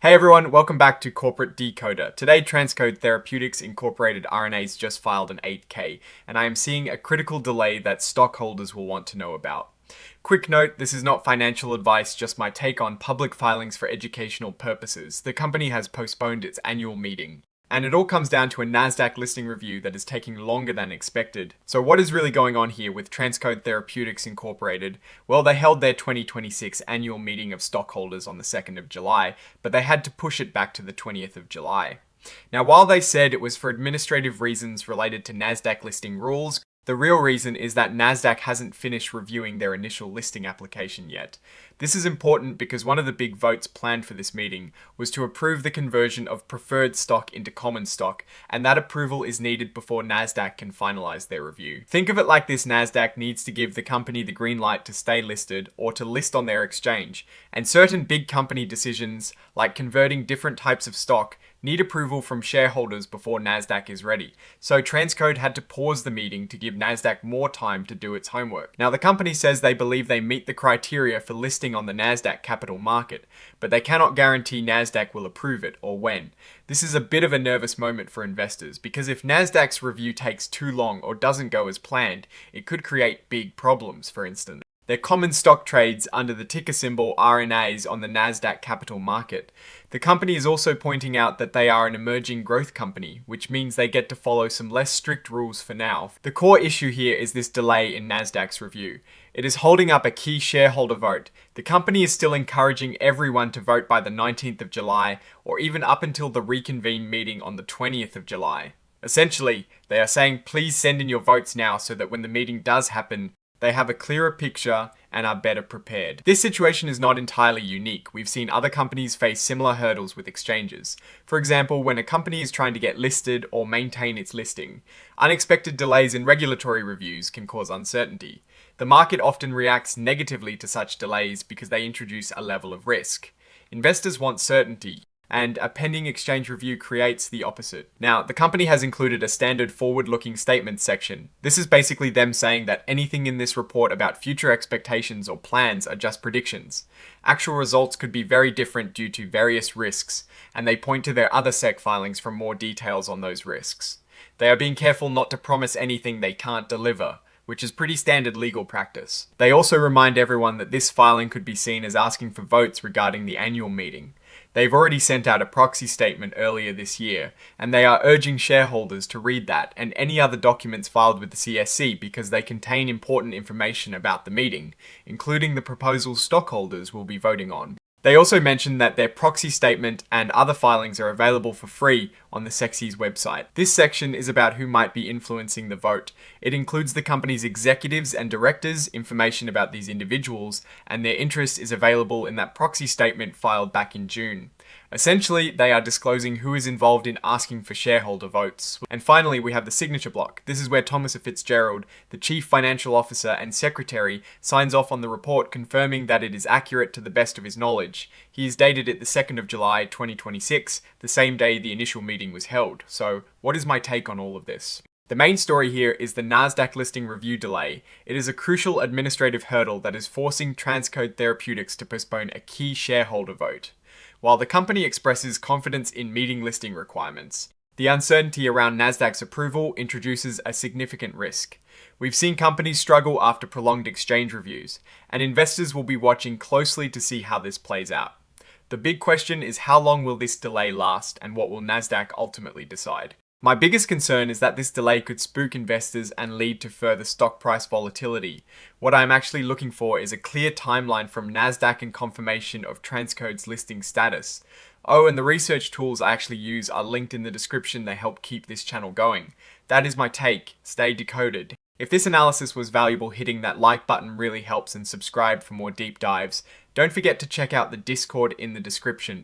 Hey everyone, welcome back to Corporate Decoder. Today, TransCode Therapeutics Incorporated RNAZ just filed an 8K, and I am seeing a critical delay that stockholders will want to know about. Quick note, this is not financial advice, just my take on public filings for educational purposes. The company has postponed its annual meeting. And it all comes down to a Nasdaq listing review that is taking longer than expected. So what is really going on here with TransCode Therapeutics Incorporated? Well, they held their 2026 annual meeting of stockholders on the 2nd of July, but they had to push it back to the 20th of July. Now, while they said it was for administrative reasons related to Nasdaq listing rules, the real reason is that Nasdaq hasn't finished reviewing their initial listing application yet. This is important because one of the big votes planned for this meeting was to approve the conversion of preferred stock into common stock, and that approval is needed before Nasdaq can finalize their review. Think of it like this: Nasdaq needs to give the company the green light to stay listed or to list on their exchange, and certain big company decisions, like converting different types of stock, need approval from shareholders before Nasdaq is ready. So TransCode had to pause the meeting to give Nasdaq more time to do its homework. Now, the company says they believe they meet the criteria for listing on the Nasdaq Capital Market, but they cannot guarantee Nasdaq will approve it or when. This is a bit of a nervous moment for investors, because if Nasdaq's review takes too long or doesn't go as planned, it could create big problems. For instance, their common stock trades under the ticker symbol RNAZ on the Nasdaq Capital Market. The company is also pointing out that they are an emerging growth company, which means they get to follow some less strict rules for now. The core issue here is this delay in Nasdaq's review. It is holding up a key shareholder vote. The company is still encouraging everyone to vote by the 19th of July, or even up until the reconvened meeting on the 20th of July. Essentially, they are saying please send in your votes now so that when the meeting does happen, they have a clearer picture and are better prepared. This situation is not entirely unique. We've seen other companies face similar hurdles with exchanges. For example, when a company is trying to get listed or maintain its listing, unexpected delays in regulatory reviews can cause uncertainty. The market often reacts negatively to such delays because they introduce a level of risk. Investors want certainty, and a pending exchange review creates the opposite. Now, the company has included a standard forward-looking statement section. This is basically them saying that anything in this report about future expectations or plans are just predictions. Actual results could be very different due to various risks, and they point to their other SEC filings for more details on those risks. They are being careful not to promise anything they can't deliver, which is pretty standard legal practice. They also remind everyone that this filing could be seen as asking for votes regarding the annual meeting. They've already sent out a proxy statement earlier this year, and they are urging shareholders to read that and any other documents filed with the CSE because they contain important information about the meeting, including the proposals stockholders will be voting on. They also mentioned that their proxy statement and other filings are available for free on the SEC's website. This section is about who might be influencing the vote. It includes the company's executives and directors, information about these individuals, and their interest is available in that proxy statement filed back in June. Essentially, they are disclosing who is involved in asking for shareholder votes. And finally, we have the signature block. This is where Thomas Fitzgerald, the Chief Financial Officer and Secretary, signs off on the report confirming that it is accurate to the best of his knowledge. He is dated it the 2nd of July 2026, the same day the initial meeting was held. So, what is my take on all of this? The main story here is the Nasdaq listing review delay. It is a crucial administrative hurdle that is forcing TransCode Therapeutics to postpone a key shareholder vote. While the company expresses confidence in meeting listing requirements, the uncertainty around Nasdaq's approval introduces a significant risk. We've seen companies struggle after prolonged exchange reviews, and investors will be watching closely to see how this plays out. The big question is how long will this delay last, and what will Nasdaq ultimately decide? My biggest concern is that this delay could spook investors and lead to further stock price volatility. What I'm actually looking for is a clear timeline from Nasdaq and confirmation of TransCode's listing status. Oh, and the research tools I actually use are linked in the description. They help keep this channel going. That is my take. Stay decoded. If this analysis was valuable, hitting that like button really helps, and subscribe for more deep dives. Don't forget to check out the Discord in the description.